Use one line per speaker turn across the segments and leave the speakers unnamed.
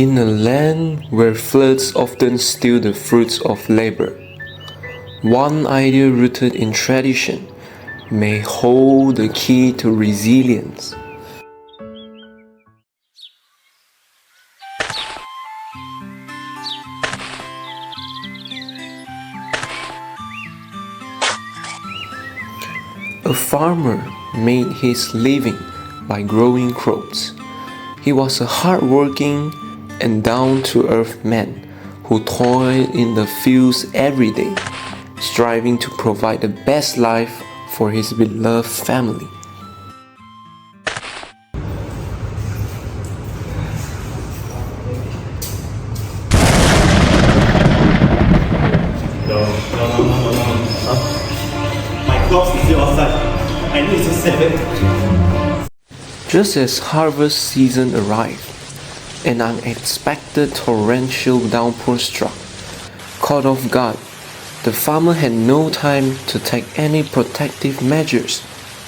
In a land where floods often steal the fruits of labor, one idea rooted in tradition may hold the key to resilience. A farmer made his living by growing crops. He was a hard-working and down-to-earth man who toiled in the fields every day, striving to provide the best life for his beloved family.
No. My crops is still outside. I need to save it.
Just as harvest season arrived, an unexpected torrential downpour struck. Caught off guard, the farmer had no time to take any protective measures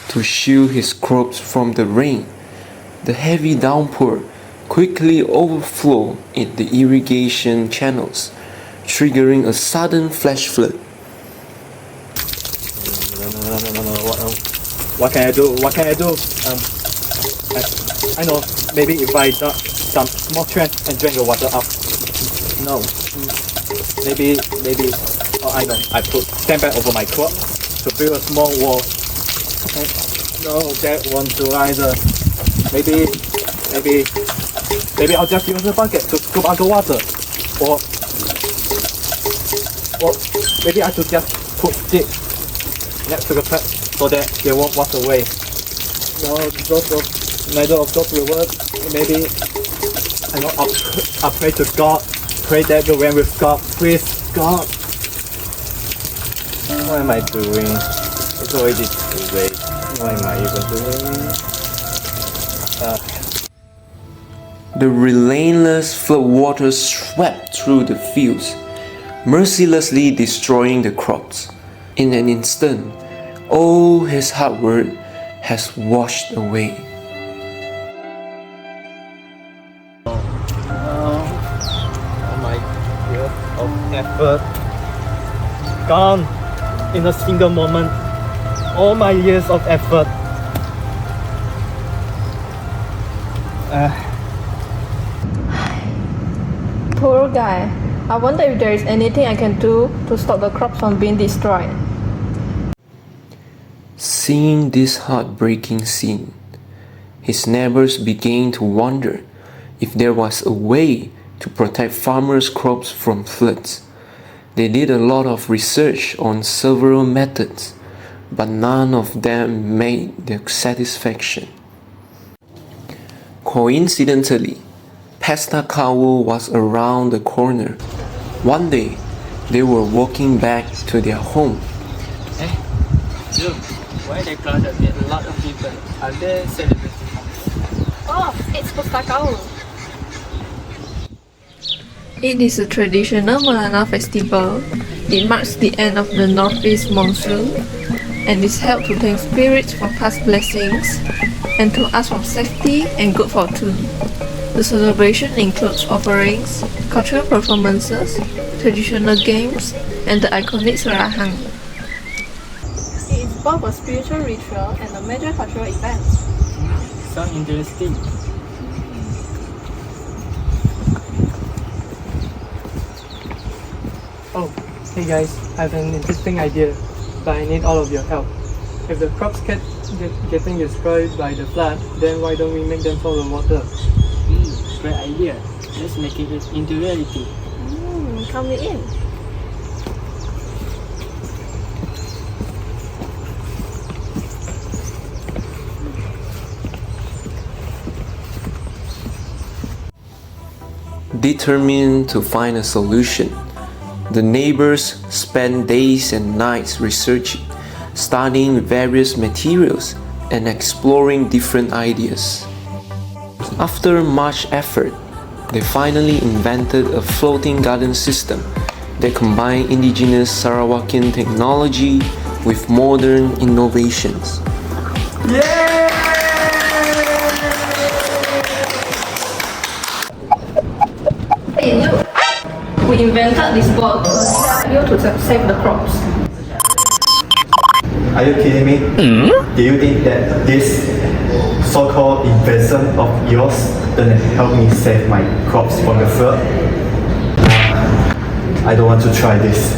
to shield his crops from the rain. The heavy downpour quickly overflowed in the irrigation channels, triggering a sudden flash flood.
What can I do? I know. Maybe if I dug some small trench and drain the water up. No. Maybe. Oh, I know. I put sandbag over my crop to build a small wall. Okay. No, that won't do either. Maybe I'll just use a bucket to scoop out the water. Or maybe I should just put sticks next to the plant so that they won't wash away. No, neither of those will work. Maybe I'll pray to God. Pray that the rain will stop. Please, God. What am I doing? It's already too late. What am I even doing?
The relentless floodwaters swept through the fields, mercilessly destroying the crops. In an instant, all his hard work has washed away.
All my years of effort gone in a single moment. All my years of effort.
Poor guy. I wonder if there is anything I can do to stop the crops from being destroyed.
Seeing this heartbreaking scene, his neighbors began to wonder if there was a way to protect farmers' crops from floods. They did a lot of research on several methods, but none of them made their satisfaction. Coincidentally, Pesta Cowl was around the corner. One day, they were walking back to their home.
Look, why they crowded with a lot of people? Are they celebrating?
Oh, it's Pustakau. It is a traditional Malana festival. It marks the end of the northeast monsoon and is held to thank spirits for past blessings and to ask for safety and good fortune. The celebration includes offerings, cultural performances, traditional games, and the iconic Serahang. It is both a spiritual ritual and a major cultural event.
Sounds interesting.
Oh, hey guys, I have an interesting idea, but I need all of your help. If the crops kept getting destroyed by the flood, then why don't we make them fall in water?
Great idea. Let's make it into reality.
Count me in.
Determined to find a solution, the neighbors spent days and nights researching, studying various materials, and exploring different ideas. After much effort, they finally invented a floating garden system that combined indigenous Sarawakian technology with modern innovations.
We invented this board to help you to save the crops.
Are you kidding me? Do you think that this so-called invention of yours doesn't help me save my crops from the flood? I don't want to try this.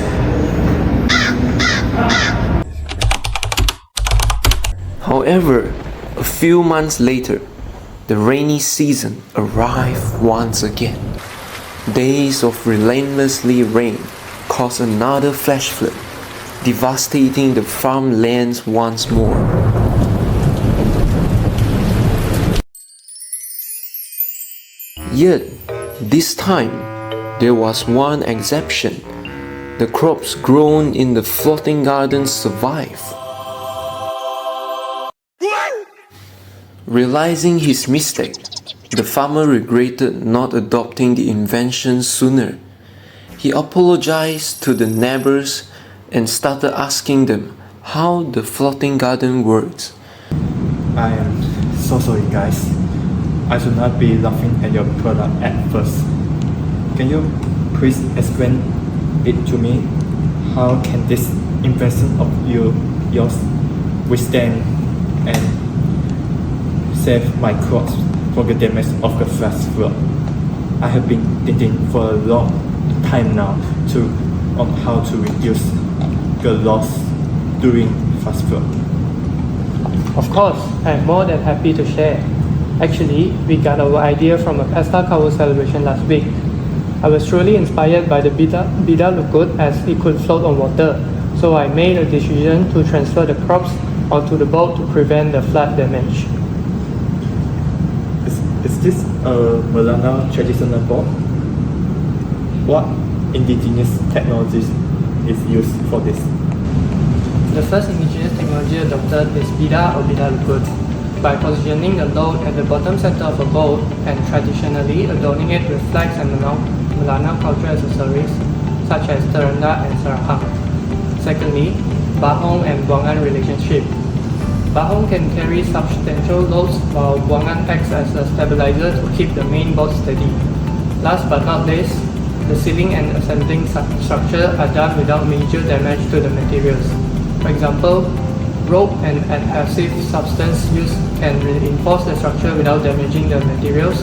However, a few months later, the rainy season arrived once again. Days of relentlessly rain caused another flash flood, devastating the farmlands once more. Yet, this time, there was one exception. The crops grown in the floating gardens survived. Realizing his mistake, the farmer regretted not adopting the invention sooner. He apologized to the neighbors and started asking them how the floating garden works.
I am so sorry, guys. I should not be laughing at your product at first. Can you please explain it to me? How can this invention of yours withstand and save my crops from the damage of the flash flood? I have been thinking for a long time now on how to reduce the loss during flash flood.
Of course, I'm more than happy to share. Actually, we got our idea from a pasta cover celebration last week. I was truly inspired by the bida look good as it could float on water, so I made a decision to transfer the crops onto the boat to prevent the flood damage.
Is this a Malana traditional boat? What indigenous technologies is used for this?
The first indigenous technology adopted is bida or bida look good. By positioning the load at the bottom center of a boat and traditionally adorning it with flags and Malana cultural accessories such as terenda and sarahang. Secondly, bahong and buangan relationship. Bahong can carry substantial loads while buangan acts as a stabilizer to keep the main boat steady. Last but not least, the sealing and assembling structure are done without major damage to the materials. For example, rope and adhesive substance used can reinforce the structure without damaging the materials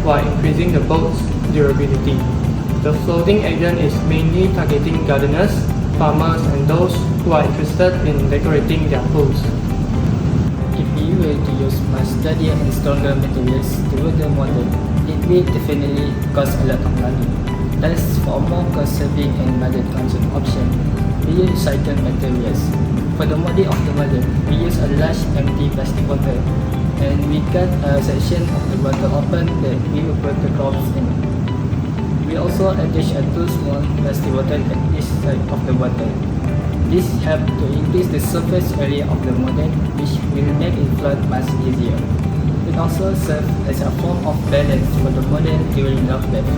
while increasing the boat's durability. The floating agent is mainly targeting gardeners, farmers, and those who are interested in decorating their pools.
If you were to use much sturdier and stronger materials to build the model, it will definitely cost a lot of money. Thus, for a more cost-saving and budget-conscious option, we use recycled materials. For the model of the model, we use a large empty plastic bottle, and we cut a section of the bottle open that we will put the crops in. We also attach a two small plastic bottle at each side of the bottle. This helps to increase the surface area of the model, which will make it float much easier. It also serves as a form of balance for the model during love depth.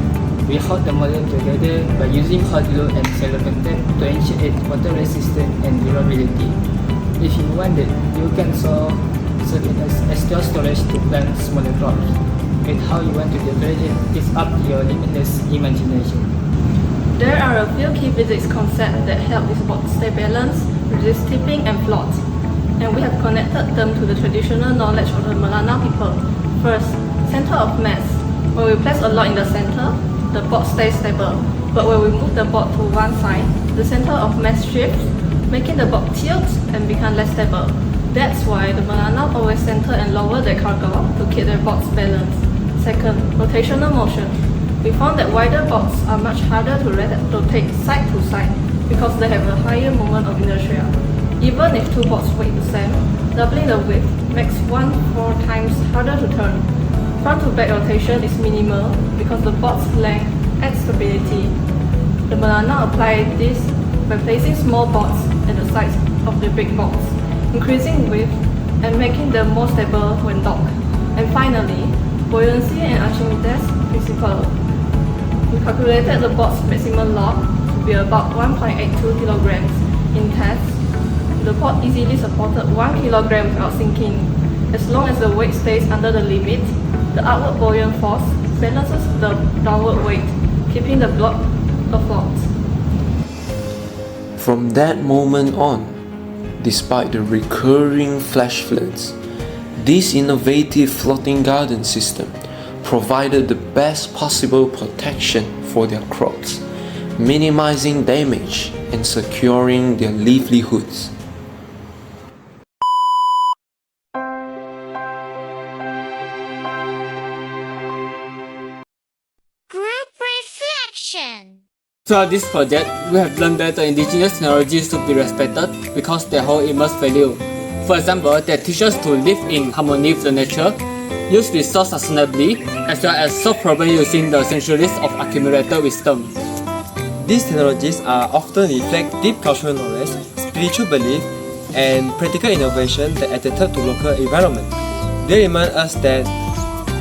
We hold the model together by using hot glue and cellophane tape to ensure it water resistant and durability. If you want it, you can serve it as extra storage to plant smaller crops. With how you want to decorate it is up to your limitless imagination.
There are a few key physics concepts that help this board stay balanced, resist tipping and float. And we have connected them to the traditional knowledge of the Malana people. First, center of mass. When we place a lot in the center, the board stays stable. But when we move the board to one side, the center of mass shifts, making the board tilt and become less stable. That's why the Malana always center and lower their cargo to keep their boards balanced. Second, rotational motion. We found that wider boards are much harder to rotate side to side because they have a higher moment of inertia. Even if two boards weigh the same, doubling the width makes 4 times harder to turn. Front to back rotation is minimal because the board's length adds stability. The Malana applied this by placing small boards at the sides of the big boards, increasing width and making them more stable when docked. And finally, buoyancy and Archimedes principle. We calculated the board's maximum load to be about 1.82 kilograms. In tests, the board easily supported 1 kilogram without sinking. As long as the weight stays under the limit, the outward buoyant force balances the downward weight, keeping the board afford.
From that moment on, despite the recurring flash floods, this innovative floating garden system provided the best possible protection for their crops, minimizing damage and securing their livelihoods.
Group reflection.
Throughout this project, we have learned that the indigenous technologies should be respected because they hold immense value. For example, they teach us to live in harmony with the nature, use resources sustainably, as well as solve problems using the centuries of accumulated wisdom.
These technologies are often reflect deep cultural knowledge, spiritual belief, and practical innovation that adapted to local environment. They remind us that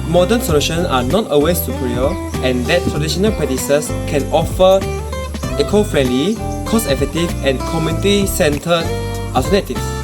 modern solutions are not always superior and that traditional practices can offer eco-friendly, cost-effective, and community-centered alternatives.